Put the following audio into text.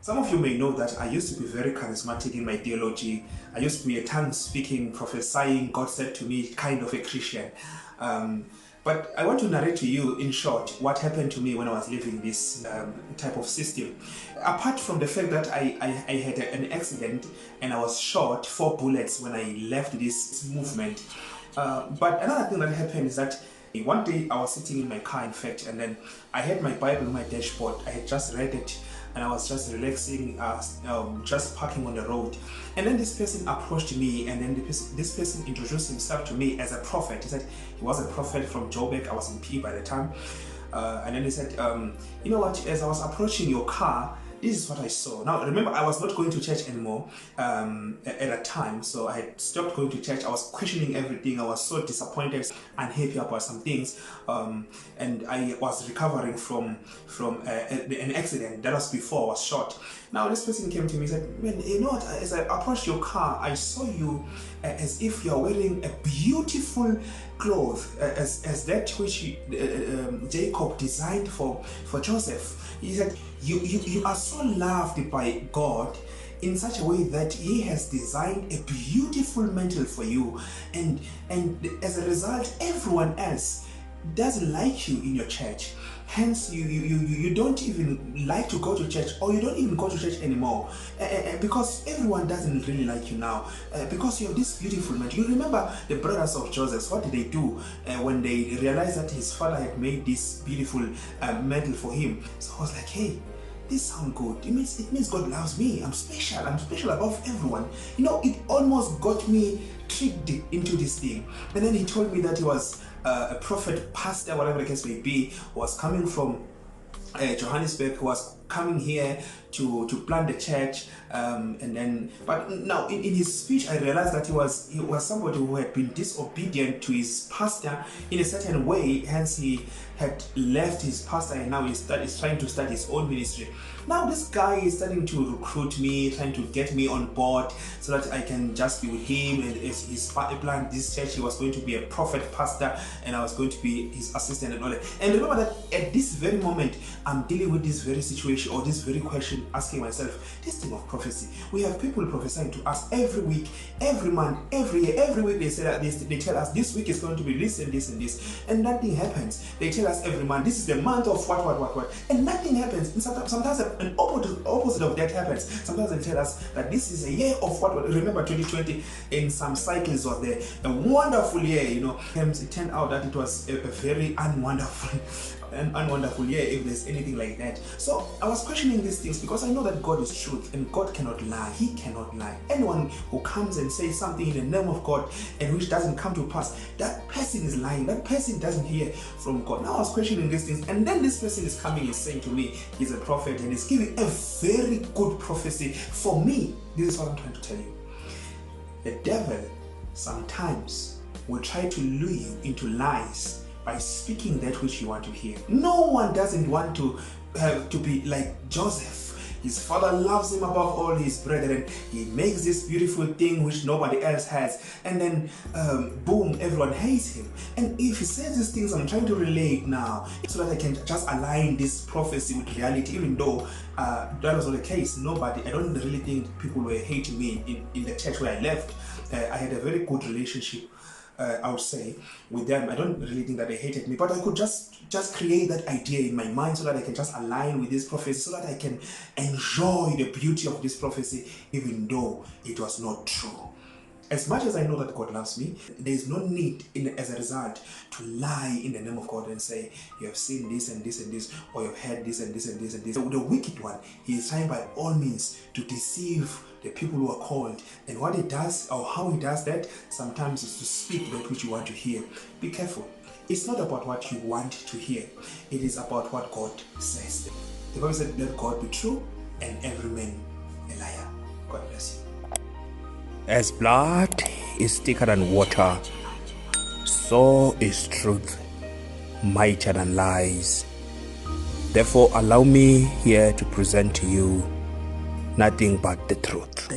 Some of you may know that I used to be very charismatic in my theology. I used to be a tongue-speaking, prophesying, God said to me, kind of a Christian. But I want to narrate to you, in short, what happened to me when I was living this type of system. Apart from the fact that I had an accident and I was shot 4 bullets when I left this movement. But another thing that happened is that one day I was sitting in my car, in fact, and then I had my Bible on my dashboard. I had just read it and I was just relaxing, just parking on the road. And then this person approached me, and then this person introduced himself to me as a prophet. He said he was a prophet from Joburg. I was in P by the time. And then he said, you know what, as I was approaching your car, this is what I saw. Now, remember, I was not going to church anymore at that time, so I had stopped going to church. I was questioning everything. I was so disappointed, unhappy about some things, and I was recovering from an accident. That was before I was shot. Now, this person came to me and said, man, you know what, as I approached your car, I saw you as if you're wearing a beautiful cloth, as that which Jacob designed for Joseph. He said, you are so loved by God in such a way that He has designed a beautiful mantle for you, and as a result, everyone else doesn't like you in your church. Hence, you don't even like to go to church, or you don't even go to church anymore, because everyone doesn't really like you now, because you have this beautiful mantle. You remember the brothers of Joseph, what did they do when they realized that his father had made this beautiful mantle for him? So I was like, hey, this sounds good. It means God loves me. I'm special above everyone. You know, it almost got me tricked into this thing. And then he told me that he was a prophet, pastor, whatever the case may be, was coming from Johannesburg, was coming here to plant the church, but now in his speech I realized that he was somebody who had been disobedient to his pastor in a certain way. Hence he had left his pastor and now he's trying to start his own ministry. Now this guy is starting to recruit me, trying to get me on board so that I can just be with him, and as his plan this church, he was going to be a prophet pastor and I was going to be his assistant and all that. And remember that at this very moment I'm dealing with this very situation, or this very question, asking myself, this thing of prophecy. We have people prophesying to us every week, every month, every year, every week. They say that they tell us this week is going to be this and this and this, and nothing happens. They tell us every month this is the month of what, and nothing happens. And sometimes an opposite of that happens. Sometimes they tell us that this is a year of what. Remember 2020 in some cycles was there a wonderful year, you know. It turned out that it was a very unwonderful year, if there's anything like that. So I was questioning these things because I know that God is truth and God cannot lie. He cannot lie. Anyone who comes and says something in the name of God and which doesn't come to pass, that person is lying. That person doesn't hear from God. Now I was questioning these things, and then this person is coming and saying to me he's a prophet and is giving a very good prophecy for me. This is what I'm trying to tell you. The devil sometimes will try to lure you into lies by speaking that which you want to hear. No one doesn't want to be like Joseph. His father loves him above all his brethren. He makes this beautiful thing which nobody else has, and then boom, everyone hates him. And if he says these things, I'm trying to relate now so that I can just align this prophecy with reality, even though that was not the case. I don't really think people were hating me in the church where I left. I had a very good relationship, I would say, with them. I don't really think that they hated me, but I could just create that idea in my mind so that I can just align with this prophecy, so that I can enjoy the beauty of this prophecy, even though it was not true. As much as I know that God loves me, there is no need as a result to lie in the name of God and say, you have seen this and this and this, or you have heard this and this and this and this. The wicked one, he is trying by all means to deceive the people who are called. And what he does, or how he does that, sometimes is to speak that which you want to hear. Be careful. It's not about what you want to hear. It is about what God says. The Bible said, let God be true and every man a liar. God bless you. As blood is thicker than water, so is truth mightier than lies. Therefore, allow me here to present to you nothing but the truth.